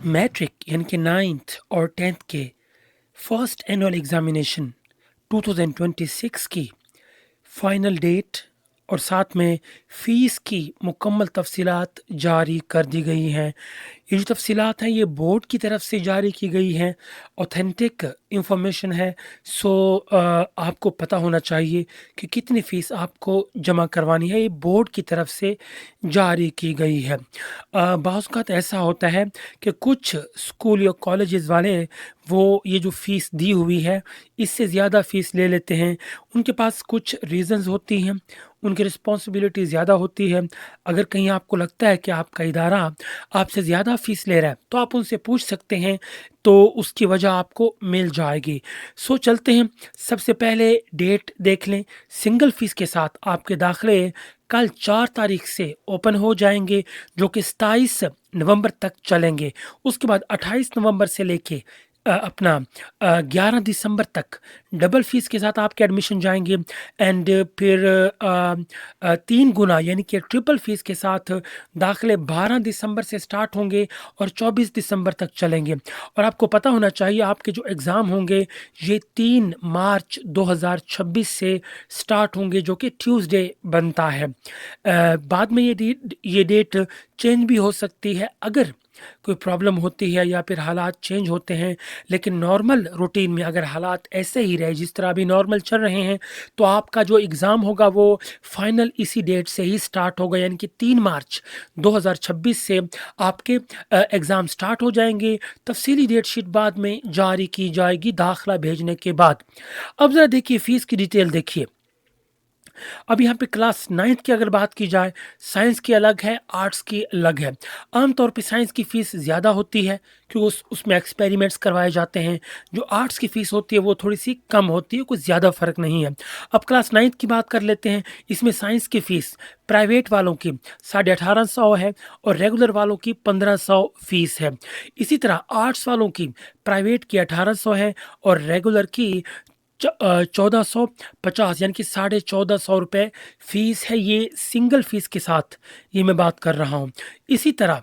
Matric यानी कि 9th और 10th के फर्स्ट एनुअल एग्जामिनेशन 2026 की फाइनल डेट और साथ में फ़ीस की मुकम्मल तफ़सीलात जारी कर दी गई हैं। ये जो तफ़सीलात हैं ये बोर्ड की तरफ से जारी की गई हैं, ऑथेंटिक इंफॉर्मेशन है। आपको पता होना चाहिए कि कितनी फ़ीस आपको जमा करवानी है, ये बोर्ड की तरफ से जारी की गई है। बाज़ औक़ात ऐसा होता है कि कुछ स्कूल या कॉलेजेस वाले वो ये जो फ़ीस दी हुई है, इससे ज़्यादा फ़ीस ले लेते हैं। उनके पास कुछ रीज़न्स होती हैं, उनकी रिस्पॉन्सिबिलिटी ज़्यादा होती है। अगर कहीं आपको लगता है कि आपका इदारा आपसे ज़्यादा फ़ीस ले रहा है, तो आप उनसे पूछ सकते हैं, तो उसकी वजह आपको मिल जाएगी। चलते हैं, सबसे पहले डेट देख लें। सिंगल फ़ीस के साथ आपके दाखिले कल 4 तारीख से ओपन हो जाएँगे, जो कि 27 नवंबर तक चलेंगे। उसके बाद 28 नवंबर से लेके 11 दिसंबर तक डबल फ़ीस के साथ आपके एडमिशन जाएँगे एंड फिर 3 गुना यानी कि ट्रिपल फ़ीस के साथ दाखिले 12 दिसंबर से स्टार्ट होंगे और 24 दिसंबर तक चलेंगे। और आपको पता होना चाहिए आपके जो एग्ज़ाम होंगे ये 3 मार्च 2026 से स्टार्ट होंगे, जो कि ट्यूसडे बनता है। बाद में ये डेट चेंज भी हो सकती है अगर कोई प्रॉब्लम होती है या फिर हालात चेंज होते हैं। लेकिन नॉर्मल रूटीन में अगर हालात ऐसे ही रहे जिस तरह अभी नॉर्मल चल रहे हैं, तो आपका जो एग्ज़ाम होगा वो फाइनल इसी डेट से ही स्टार्ट होगा, यानी कि 3 मार्च 2026 से आपके एग्ज़ाम स्टार्ट हो जाएँगे। तफ़सीली डेट शीट बाद में जारी की जाएगी दाखिला भेजने के बाद। अब ज़रा देखिए फ़ीस की डिटेल देखिए। अब यहाँ पे क्लास 9th की अगर बात की जाए, साइंस की अलग है, आर्ट्स की अलग है। आम तौर पे साइंस की फ़ीस ज़्यादा होती है क्योंकि उसमें एक्सपेरिमेंट्स करवाए जाते हैं। जो आर्ट्स की फ़ीस होती है वो थोड़ी-सी कम होती है, कुछ ज़्यादा फ़र्क नहीं है। अब क्लास 9th की बात कर लेते हैं। इसमें साइंस की फ़ीस प्राइवेट वालों की 1850 है और रेगुलर वालों की 1500 फ़ीस है। इसी तरह आर्ट्स वालों की प्राइवेट की 1800 है और रेगुलर की 1450 यानी कि 1450 रुपए फ़ीस है, ये सिंगल फ़ीस के साथ ये मैं बात कर रहा हूँ। इसी तरह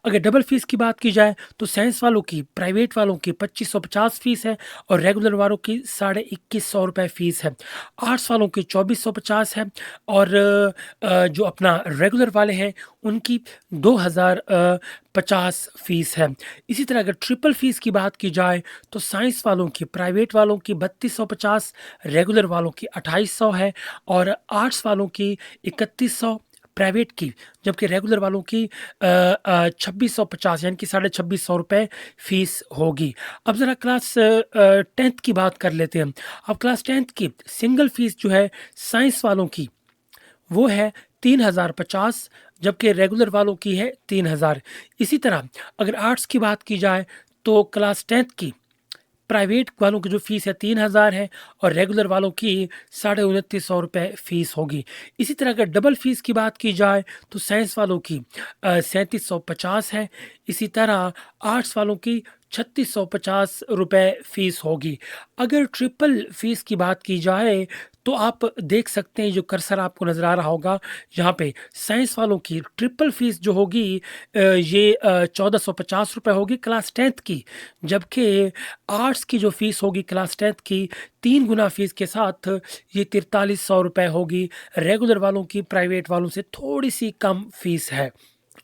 अगर डबल फ़ीस की बात की जाए तो साइंस वालों की प्राइवेट वालों की 2550 फ़ीस है और रेगुलर वालों की 2150 रुपए फ़ीस है। आर्ट्स वालों की 2450 है और जो अपना रेगुलर वाले हैं उनकी 2050 फ़ीस है। इसी तरह अगर ट्रिपल फ़ीस की बात की जाए तो साइंस वालों की प्राइवेट वालों की 3250, रेगुलर वालों की 2800 है और आर्ट्स वालों की 3100 प्राइवेट की, जबकि रेगुलर वालों की 2650 यानी कि 2650 रुपए फ़ीस होगी। अब ज़रा क्लास 10th की बात कर लेते हैं। अब क्लास 10th की सिंगल फ़ीस जो है साइंस वालों की वो है 3050, जबकि रेगुलर वालों की है 3000। इसी तरह अगर आर्ट्स की बात की जाए तो क्लास 10th की प्राइवेट वालों की जो फ़ीस है 3000 है और रेगुलर वालों की 2950 रुपए फ़ीस होगी। इसी तरह अगर डबल फ़ीस की बात की जाए तो साइंस वालों की 3750 है। इसी तरह आर्ट्स वालों की 3650 रुपए फ़ीस होगी। अगर ट्रिपल फ़ीस की बात की जाए तो आप देख सकते हैं, जो कर्सर आपको नज़र आ रहा होगा यहाँ पे, साइंस वालों की ट्रिपल फ़ीस जो होगी ये 1450 रुपए होगी क्लास 10th की, जबकि आर्ट्स की जो फ़ीस होगी क्लास 10th की 3 गुना फ़ीस के साथ ये 4300 रुपए होगी। रेगुलर वालों की प्राइवेट वालों से थोड़ी-सी कम फ़ीस है।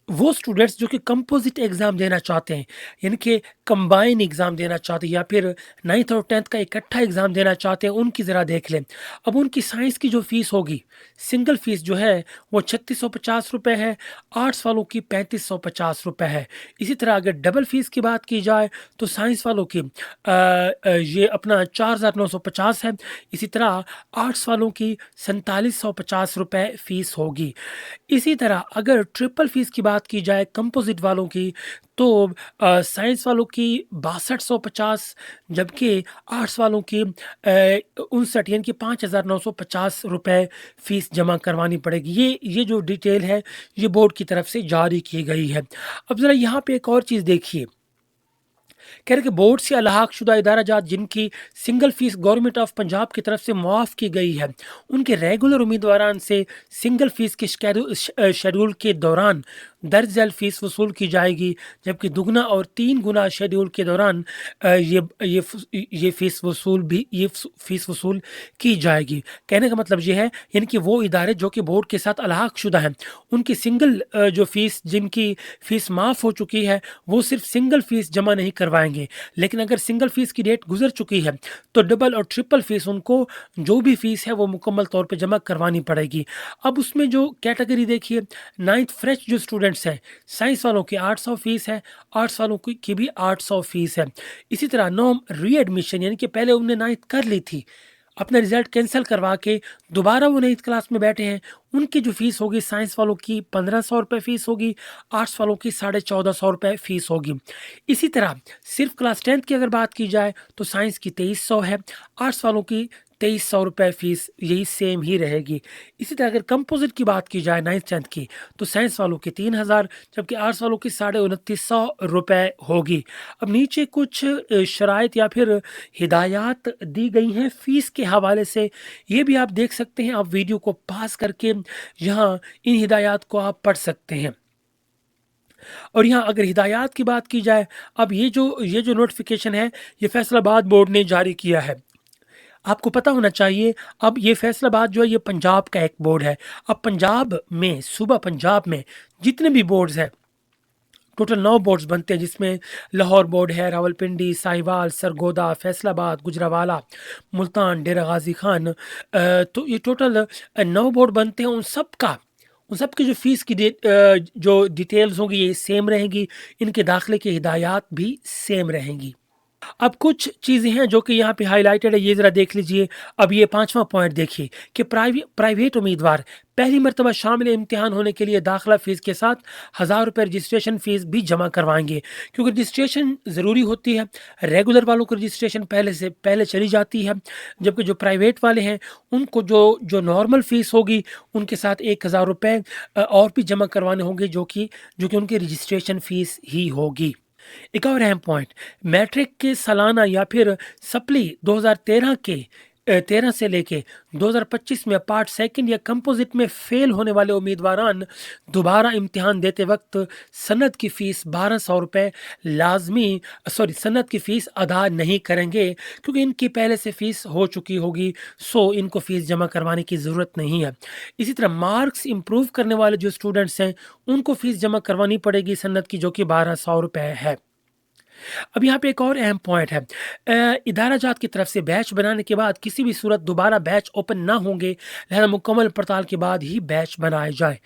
वो स्टूडेंट्स जो कि कंपोज़िट एग्ज़ाम देना चाहते हैं, यानी कि कंबाइन एग्ज़ाम देना चाहते हैं या फिर 9th और 10th का इकट्ठा एग्ज़ाम देना चाहते हैं, उनकी ज़रा देख लें। अब उनकी साइंस की जो फ़ीस होगी, सिंगल फ़ीस जो है वो 3650 रुपए है, आर्ट्स वालों की 3550 रुपए है। इसी तरह अगर डबल फ़ीस की बात की जाए तो साइंस वालों की ये अपना 4950 है। इसी तरह आर्ट्स वालों की 4750 रुपए फ़ीस होगी। इसी तरह अगर ट्रिपल फ़ीस की बात की जाए कंपोज़िट वालों की तो साइंस वालों की 6250, जबकि आर्ट्स वालों की 59 यानी कि 5950 रुपए फ़ीस जमा करवानी पड़ेगी। ये जो डिटेल है ये बोर्ड की तरफ से जारी की गई है। अब ज़रा यहाँ पे एक और चीज़ देखिए कह रहे कि बोर्ड से अलहाक शुदा इदारा जात जिनकी single fees government of Punjab की तरफ से मुआफ़ की गई है, उनके रेगुलर उम्मीदवारान से सिंगल फीस के शेड्यूल के दौरान दर्ज झैल फीस वसूल की जाएगी, जबकि दुगना और 3 गुना शेड्यूल के दौरान ये फीस वसूल की जाएगी। कहने का मतलब ये है, यानी कि वो इदारे जो कि बोर्ड के साथ अलहाक शुदा हैं, उनकी सिंगल जो फीस जिनकी फीस माफ़ हो चुकी है, वो सिर्फ सिंगल फीस जमा नहीं करवाएंगे। लेकिन अगर सिंगल फीस की डेट गुजर चुकी है तो डबल और ट्रिपल फीस उनको जो भी फीस है वो मुकम्मल तौर पे जमा करवानी पड़ेगी। अब उसमें जो कैटेगरी देखिए, 9th फ्रेश जो स्टूडेंट्स हैं, साइंस वालों की 800 फीस है, आर्ट्स वालों की भी 800 फीस है। इसी तरह नॉम रीएडमिशन, यानी कि पहले उन्होंने 9th कर ली थी, अपना रिजल्ट कैंसिल करवा के दोबारा वो 9th क्लास में बैठे हैं, उनकी जो फीस होगी, साइंस वालों की 1500 रुपये फ़ीस होगी, आर्ट्स वालों की 1450 रुपये फ़ीस होगी। इसी तरह सिर्फ क्लास 10th की अगर बात की जाए तो साइंस की 2300 है, आर्ट्स वालों की 2300 रुपये फ़ीस, यही सेम ही रहेगी। इसी तरह अगर कंपोजिट की बात की जाए 9th 10th की, तो साइंस वालों की 3000, जबकि आर्ट्स वालों की 2950 रुपये होगी। अब नीचे कुछ शराइत या फिर हिदायत दी गई हैं फ़ीस के हवाले से, ये भी आप देख सकते हैं। आप वीडियो को पॉज़ करके यहाँ इन हिदायत को आप पढ़ सकते हैं। और यहाँ अगर हिदायत की बात की जाए, अब ये जो नोटिफ़िकेशन है, ये फैसलाबाद बोर्ड ने जारी किया है। आपको पता होना चाहिए, अब ये फैसलाबाद जो है ये पंजाब का एक बोर्ड है। अब पंजाब में, सूबा पंजाब में जितने भी बोर्ड्स हैं, टोटल 9 बोर्ड्स बनते हैं, जिसमें लाहौर बोर्ड है, रावलपिंडी, साहिवाल, सरगोदा, फैसलाबाद, गुजरावाला, मुल्तान, डेरा गाजी खान। तो ये टोटल 9 बोर्ड बनते हैं। उन सब की जो फ़ीस की जो डिटेल्स होंगी ये सेम रहेंगी, इनके दाखिले की हिदायत भी सेम रहेंगी। अब कुछ चीज़ें हैं जो कि यहाँ पे हाइलाइटेड है, ये ज़रा देख लीजिए। अब ये 5वां पॉइंट देखिए कि प्राइवेट उम्मीदवार पहली मर्तबा शामिल इम्तिहान होने के लिए दाखिला फ़ीस के साथ 1000 रुपये रजिस्ट्रेशन फ़ीस भी जमा करवाएंगे, क्योंकि रजिस्ट्रेशन ज़रूरी होती है। रेगुलर वालों को रजिस्ट्रेशन पहले चली जाती है, जबकि जो प्राइवेट वाले हैं उनको जो नॉर्मल फ़ीस होगी उनके साथ 1000 रुपये और भी जमा करवाने होंगे, जो कि उनकी रजिस्ट्रेशन फ़ीस ही होगी। एक और अहम पॉइंट, मैट्रिक के सालाना या फिर सप्ली 2013 के 13 से लेके 2025 में पार्ट सेकंड या कंपोजिट में फेल होने वाले उम्मीदवारान दोबारा इम्तिहान देते वक्त सनद की फ़ीस 1200 रुपये सनद की फ़ीस अदा नहीं करेंगे, क्योंकि इनकी पहले से फ़ीस हो चुकी होगी, सो इनको फ़ीस जमा करवाने की ज़रूरत नहीं है। इसी तरह मार्क्स इम्प्रूव करने वाले जो स्टूडेंट्स हैं उनको फ़ीस जमा करवानी पड़ेगी सनद की, जो कि 1200 रुपये है। अब यहाँ पे एक और अहम पॉइंट है, इदारा जात की तरफ से बैच बनाने के बाद किसी भी सूरत दोबारा बैच ओपन ना होंगे, लिहाजा मुकम्मल पड़ताल के बाद ही बैच बनाए जाए।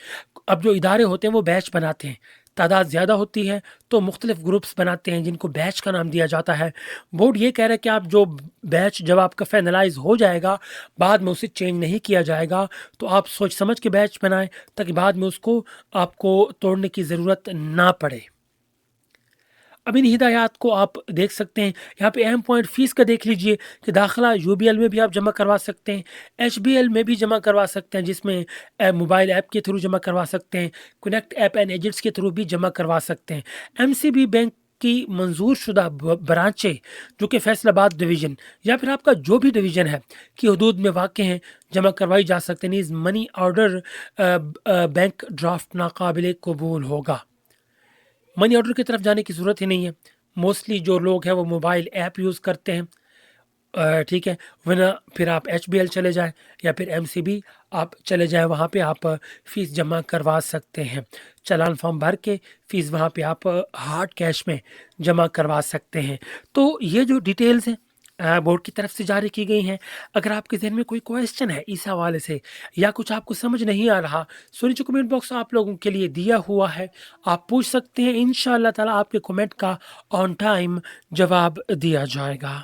अब जो इदारे होते हैं वो बैच बनाते हैं, तादाद ज़्यादा होती है तो मुख्तलिफ ग्रुप्स बनाते हैं जिनको बैच का नाम दिया जाता है। बोर्ड ये कह रहा है कि आप जो बैच जब आपका फाइनलाइज हो जाएगा, बाद में उसे चेंज नहीं किया जाएगा, तो आप सोच समझ के बैच बनाएं ताकि बाद में उसको आपको तोड़ने की ज़रूरत ना पड़े। अब इन हिदायत को आप देख सकते हैं। यहाँ पे अहम पॉइंट फ़ीस का देख लीजिए कि दाखिला यूबीएल में भी आप जमा करवा सकते हैं, एचबीएल में भी जमा करवा सकते हैं, जिसमें मोबाइल ऐप के थ्रू जमा करवा सकते हैं, कनेक्ट ऐप एंड एजेंट्स के थ्रू भी जमा करवा सकते हैं। एमसीबी बैंक की मंजूर शुदा ब्रांचें जो कि फैसलाबाद डिवीज़न या फिर आपका जो भी डिवीज़न है की हदूद में वाक़ हैं, जमा करवाई जा सकते हैं। नीज़ मनी ऑर्डर बैंक ड्राफ्ट नाकाबिल कबूल होगा। मनी ऑर्डर की तरफ जाने की ज़रूरत ही नहीं है। मोस्टली जो लोग हैं वो मोबाइल ऐप यूज़ करते हैं, ठीक है। वरना फिर आप एचबीएल चले जाएँ या फिर एमसीबी आप चले जाएँ, वहाँ पे आप फ़ीस जमा करवा सकते हैं। चालान फॉर्म भर के फ़ीस वहाँ पे आप हार्ड कैश में जमा करवा सकते हैं। तो ये जो डिटेल्स हैं बोर्ड की तरफ से जारी की गई हैं। अगर आपके ज़हन में कोई क्वेश्चन है इस हवाले से या कुछ आपको समझ नहीं आ रहा, सो नीचे कमेंट बॉक्स आप लोगों के लिए दिया हुआ है, आप पूछ सकते हैं। इंशाअल्लाह ताला आपके कमेंट का ऑन टाइम जवाब दिया जाएगा।